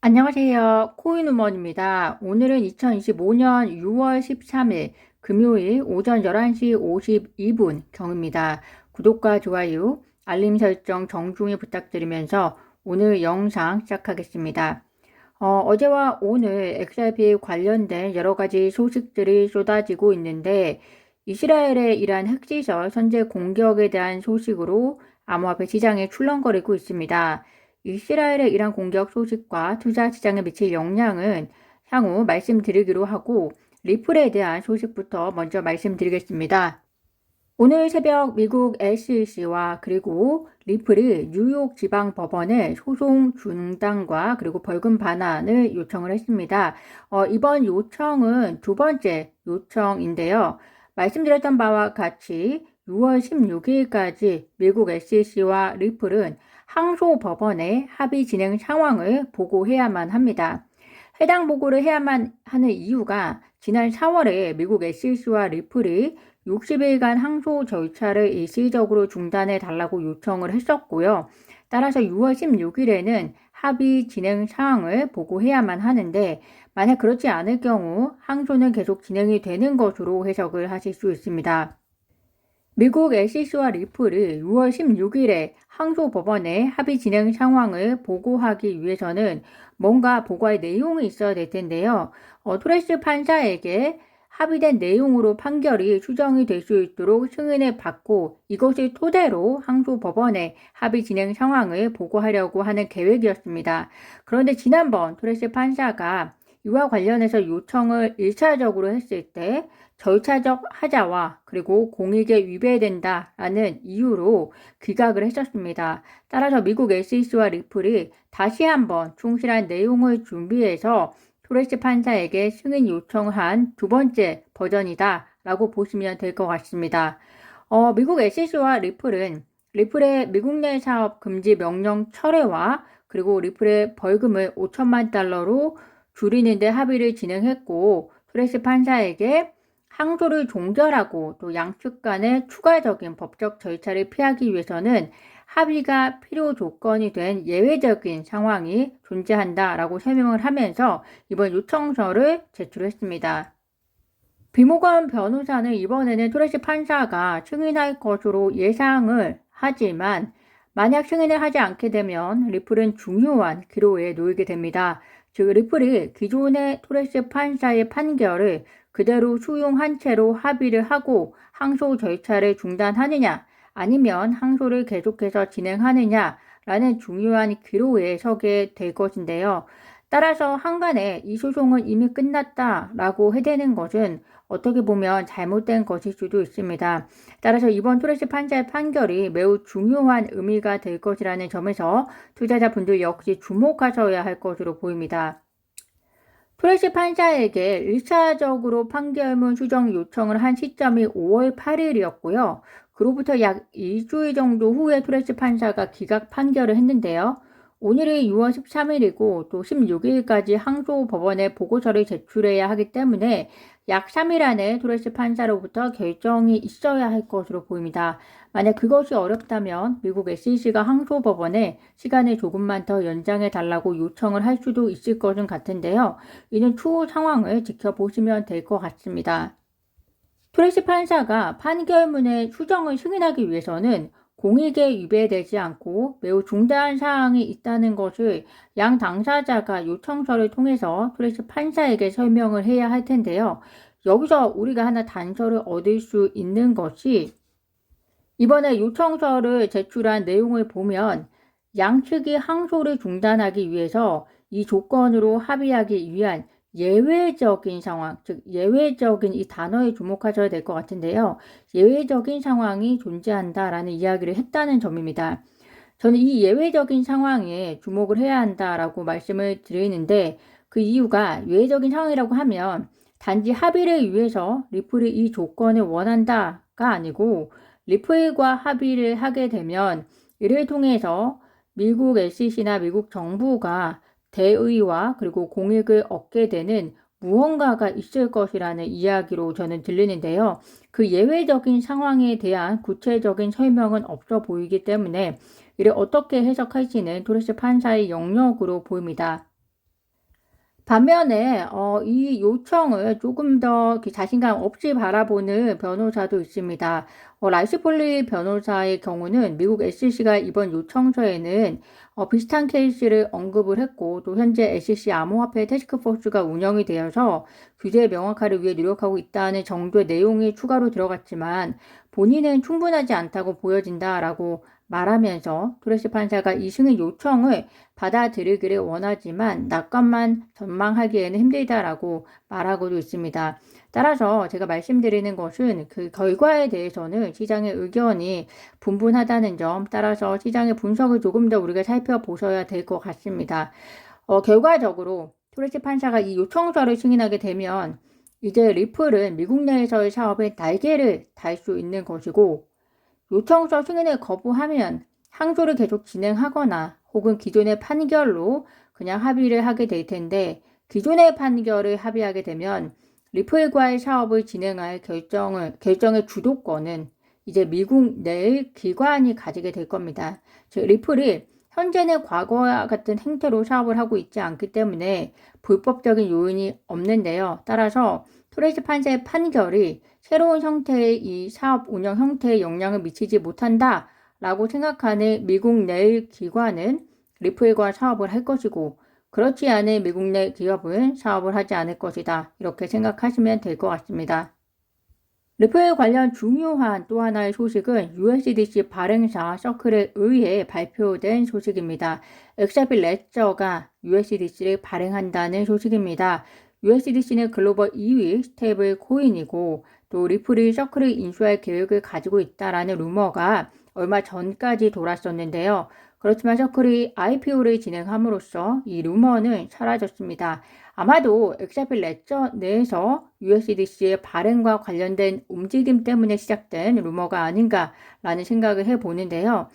안녕하세요. 코인우먼입니다. 오늘은 2025년 6월 13일 금요일 오전 11시 52분 경입니다. 구독과 좋아요, 알림 설정 정중히 부탁드리면서 오늘 영상 시작하겠습니다. 어제와 오늘 XRP 관련된 여러 가지 소식들이 쏟아지고 있는데 이스라엘의 이란 핵시설 선제 공격에 대한 소식으로 암호화폐 시장에 출렁거리고 있습니다. 이스라엘의 이란 공격 소식과 투자 시장에 미칠 영향은 향후 말씀드리기로 하고 리플에 대한 소식부터 먼저 말씀드리겠습니다. 오늘 새벽 미국 SEC와 그리고 리플이 뉴욕 지방법원에 소송 중단과 그리고 벌금 반환을 요청을 했습니다. 이번 요청은 두 번째 요청인데요. 말씀드렸던 바와 같이 6월 16일까지 미국 SEC와 리플은 항소법원의 합의 진행 상황을 보고해야만 합니다. 해당 보고를 해야만 하는 이유가 지난 4월에 미국 SEC와 리플이 60일간 항소 절차를 일시적으로 중단해 달라고 요청을 했었고요. 따라서 6월 16일에는 합의 진행 사항을 보고해야만 하는데 만약 그렇지 않을 경우 항소는 계속 진행이 되는 것으로 해석을 하실 수 있습니다. 미국 SEC와 리플이 6월 16일에 항소법원에 합의 진행 상황을 보고하기 위해서는 뭔가 보고할 내용이 있어야 될 텐데요. 토레스 판사에게 합의된 내용으로 판결이 수정이 될 수 있도록 승인을 받고 이것을 토대로 항소법원에 합의 진행 상황을 보고하려고 하는 계획이었습니다. 그런데 지난번 토레스 판사가 이와 관련해서 요청을 1차적으로 했을 때 절차적 하자와 그리고 공익에 위배된다라는 이유로 기각을 했었습니다. 따라서 미국 SEC와 리플이 다시 한번 충실한 내용을 준비해서 토레스 판사에게 승인 요청한 두 번째 버전이다 라고 보시면 될 것 같습니다. 미국 SEC와 리플은 리플의 미국 내 사업 금지 명령 철회와 그리고 리플의 벌금을 5천만 달러로 줄이는데 합의를 진행했고 토레스 판사에게 항소를 종결하고 또 양측 간의 추가적인 법적 절차를 피하기 위해서는 합의가 필요 조건이 된 예외적인 상황이 존재한다라고 설명을 하면서 이번 요청서를 제출했습니다. 비모건 변호사는 이번에는 토레스 판사가 승인할 것으로 예상을 하지만 만약 승인을 하지 않게 되면 리플은 중요한 기로에 놓이게 됩니다. 즉 리플이 기존의 토레스 판사의 판결을 그대로 수용한 채로 합의를 하고 항소 절차를 중단하느냐 아니면 항소를 계속해서 진행하느냐라는 중요한 기로에 서게 될 것인데요. 따라서 한간에 이 소송은 이미 끝났다라고 해대는 것은 어떻게 보면 잘못된 것일 수도 있습니다. 따라서 이번 토레스 판사의 판결이 매우 중요한 의미가 될 것이라는 점에서 투자자분들 역시 주목하셔야 할 것으로 보입니다. 토레스 판사에게 1차적으로 판결문 수정 요청을 한 시점이 5월 8일이었고요. 그로부터 약 2주일 정도 후에 토레스 판사가 기각 판결을 했는데요. 오늘이 6월 13일이고 또 16일까지 항소법원에 보고서를 제출해야 하기 때문에 약 3일 안에 토레스 판사로부터 결정이 있어야 할 것으로 보입니다. 만약 그것이 어렵다면 미국 SEC가 항소법원에 시간을 조금만 더 연장해 달라고 요청을 할 수도 있을 것은 같은데요. 이는 추후 상황을 지켜보시면 될 것 같습니다. 토레스 판사가 판결문의 수정을 승인하기 위해서는 공익에 위배되지 않고 매우 중대한 사항이 있다는 것을 양 당사자가 요청서를 통해서 토레스 판사에게 설명을 해야 할 텐데요. 여기서 우리가 하나 단서를 얻을 수 있는 것이 이번에 요청서를 제출한 내용을 보면 양측이 항소를 중단하기 위해서 이 조건으로 합의하기 위한 예외적인 상황, 즉 예외적인 이 단어에 주목하셔야 될 것 같은데요. 예외적인 상황이 존재한다라는 이야기를 했다는 점입니다. 저는 이 예외적인 상황에 주목을 해야 한다라고 말씀을 드리는데 그 이유가 예외적인 상황이라고 하면 단지 합의를 위해서 리플이 이 조건을 원한다가 아니고 리플과 합의를 하게 되면 이를 통해서 미국 SEC나 미국 정부가 대의와 그리고 공익을 얻게 되는 무언가가 있을 것이라는 이야기로 저는 들리는데요. 그 예외적인 상황에 대한 구체적인 설명은 없어 보이기 때문에 이를 어떻게 해석할지는 토레스 판사의 영역으로 보입니다. 반면에 이 요청을 조금 더 이렇게 자신감 없이 바라보는 변호사도 있습니다. 라이스 폴리 변호사의 경우는 미국 SEC가 이번 요청서에는 비슷한 케이스를 언급을 했고, 또 현재 SEC 암호화폐 태스크포스가 운영이 되어서 규제 명확화를 위해 노력하고 있다는 정도의 내용이 추가로 들어갔지만 본인은 충분하지 않다고 보여진다라고 말하면서 토레스 판사가 이 승인 요청을 받아들이기를 원하지만 낙관만 전망하기에는 힘들다라고 말하고도 있습니다. 따라서 제가 말씀드리는 것은 그 결과에 대해서는 시장의 의견이 분분하다는 점, 따라서 시장의 분석을 조금 더 우리가 살펴보셔야 될 것 같습니다. 결과적으로 토레스 판사가 이 요청서를 승인하게 되면 이제 리플은 미국 내에서의 사업에 날개를 달 수 있는 것이고, 요청서 승인을 거부하면 항소를 계속 진행하거나 혹은 기존의 판결로 그냥 합의를 하게 될 텐데, 기존의 판결을 합의하게 되면 리플과의 사업을 진행할 결정의 주도권은 이제 미국 내의 기관이 가지게 될 겁니다. 즉 리플이 현재는 과거와 같은 행태로 사업을 하고 있지 않기 때문에 불법적인 요인이 없는데요. 따라서 토레스 판사의 판결이 새로운 형태의 이 사업 운영 형태에 영향을 미치지 못한다라고 생각하는 미국 내 기관은 리플과 사업을 할 것이고, 그렇지 않은 미국 내 기업은 사업을 하지 않을 것이다. 이렇게 생각하시면 될 것 같습니다. 리플 관련 중요한 또 하나의 소식은 USDC 발행사 서클에 의해 발표된 소식입니다. 엑사필 레저가 USDC를 발행한다는 소식입니다. USDC는 글로벌 2위 스테이블 코인이고, 또 리플이 서클을 인수할 계획을 가지고 있다라는 루머가 얼마 전까지 돌았었는데요. 그렇지만 서클이 IPO를 진행함으로써 이 루머는 사라졌습니다. 아마도 엑사필 레저 내에서 USDC의 발행과 관련된 움직임 때문에 시작된 루머가 아닌가라는 생각을 해보는데요.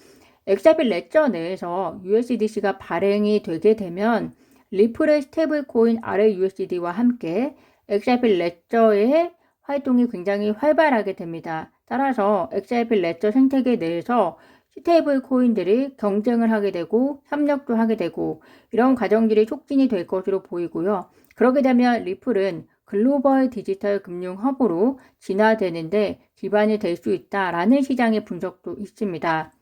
엑사필 레저 내에서 USDC가 발행이 되게 되면 리플의 스테이블 코인 RAUSD와 함께 엑사필 레저의 활동이 굉장히 활발하게 됩니다. 따라서 엑사필 레저 생태계 내에서 스테이블 코인들이 경쟁을 하게 되고 협력도 하게 되고 이런 과정들이 촉진이 될 것으로 보이고요. 그렇게 되면 리플은 글로벌 디지털 금융 허브로 진화되는데 기반이 될 수 있다라는 시장의 분석도 있습니다.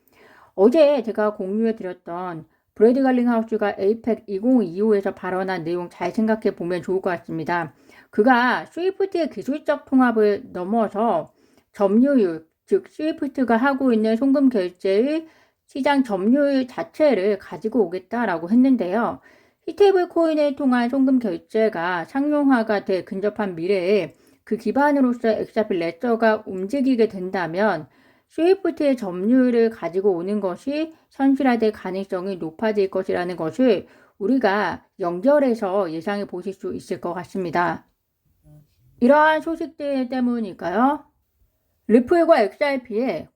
어제 제가 공유해 드렸던 브래드 갈링하우스가 에이펙 2025에서 발언한 내용 잘 생각해 보면 좋을 것 같습니다. 그가 스위프트의 기술적 통합을 넘어서 점유율, 즉 스위프트가 하고 있는 송금 결제의 시장 점유율 자체를 가지고 오겠다라고 했는데요. 스테이블 코인을 통한 송금 결제가 상용화가 될 근접한 미래에 그 기반으로서 엑사필 레저가 움직이게 된다면 스위프트의 점유율을 가지고 오는 것이 현실화될 가능성이 높아질 것이라는 것을 우리가 연결해서 예상해 보실 수 있을 것 같습니다. 이러한 소식들 때문일까요? 리플과 XRP에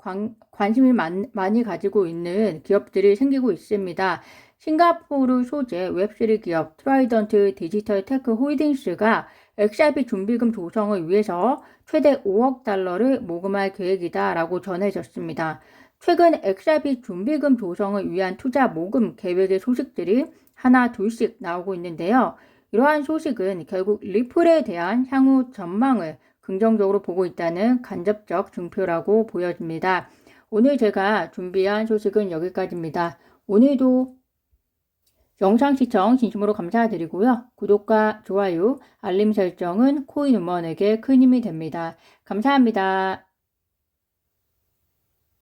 관심이 많이 가지고 있는 기업들이 생기고 있습니다. 싱가포르 소재 웹3 기업 트라이던트 디지털 테크 홀딩스가 XRP 준비금 조성을 위해서 최대 5억 달러를 모금할 계획이다라고 전해졌습니다. 최근 XRP 준비금 조성을 위한 투자 모금 계획의 소식들이 하나 둘씩 나오고 있는데요. 이러한 소식은 결국 리플에 대한 향후 전망을 긍정적으로 보고 있다는 간접적 증표라고 보여집니다. 오늘 제가 준비한 소식은 여기까지입니다. 오늘도 영상 시청 진심으로 감사드리고요. 구독과 좋아요, 알림 설정은 코인우먼에게 큰 힘이 됩니다. 감사합니다.